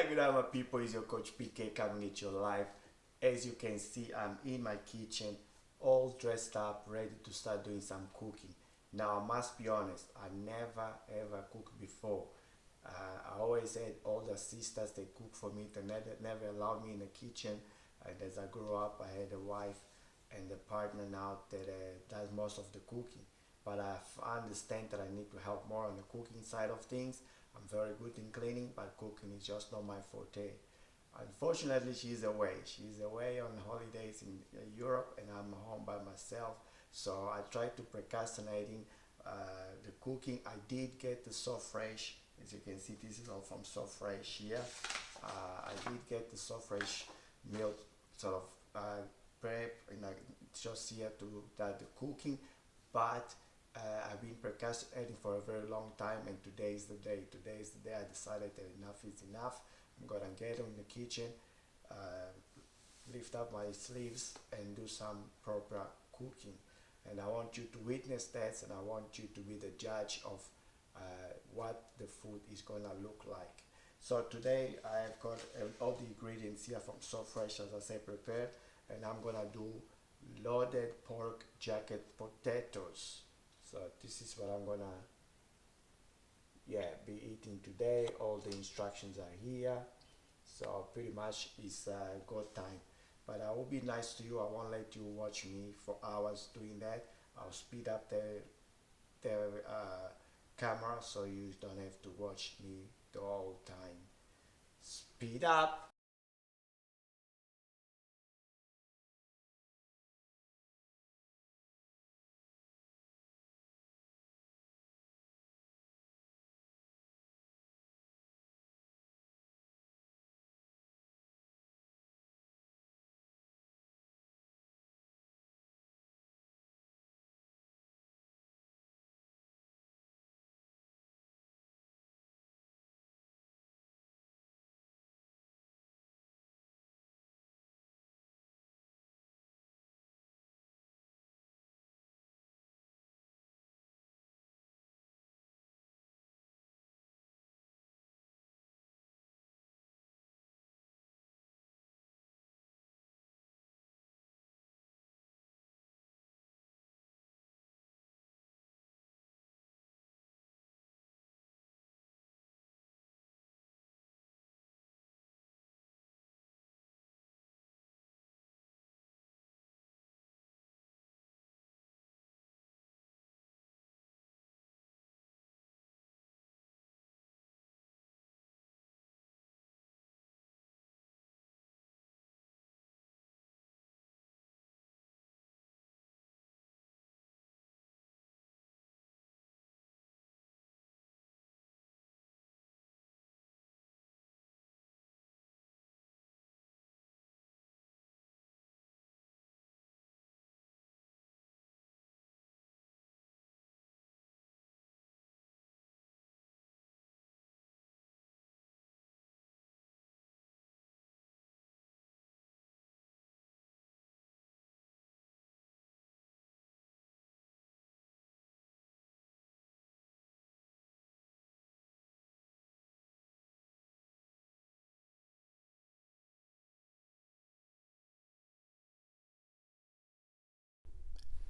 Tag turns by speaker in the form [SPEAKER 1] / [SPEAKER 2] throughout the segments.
[SPEAKER 1] Good night, my people. It's your coach PK coming at your live. As you can see, I'm in my kitchen, all dressed up, ready to start doing some cooking. Now, I must be honest, I never ever cooked before. I always had older sisters, they cook for me, they never allowed me in the kitchen. And as I grew up, I had a wife and a partner now that does most of the cooking. But I understand that I need to help more on the cooking side of things. I'm very good in cleaning, but cooking is just not my forte. Unfortunately, she's away. She's away on holidays in Europe, and I'm home by myself. So I tried to procrastinating the cooking. I did get the So Fresh. As you can see, this is all from So Fresh here. I did get the So Fresh meal sort of prep, and I just here to that the cooking, but I've been procrastinating for a very long time, and today is the day. Today is the day I decided that enough is enough. I'm gonna get in the kitchen, uh, lift up my sleeves, and do some proper cooking. And I want you to witness that, and I want you to be the judge of what the food is gonna look like. So today I've got all the ingredients here from So Fresh, as I say, prepared, and I'm gonna do loaded pork jacket potatoes. So this is what I'm gonna be eating today. All the instructions are here, so pretty much it's go time. But I will be nice to you. I won't let you watch me for hours doing that. I'll speed up the camera so you don't have to watch me the whole time. Speed up.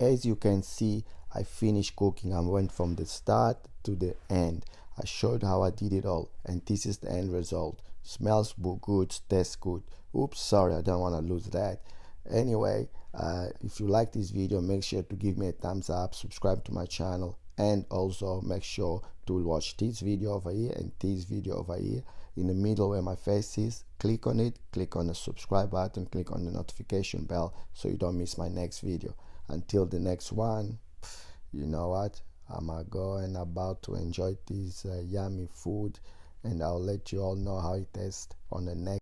[SPEAKER 1] As you can see, I finished cooking. I went from the start to the end. I showed how I did it all, and this is the end result. Smells good, tastes good. Oops, sorry, I don't want to lose that. Anyway, if you like this video, make sure to give me a thumbs up, subscribe to my channel, and also make sure to watch this video over here and this video over here. In the middle where my face is, click on it, click on the subscribe button, click on the notification bell so you don't miss my next video. Until the next one, you know what? I'm going about to enjoy this yummy food, and I'll let you all know how it tastes on the next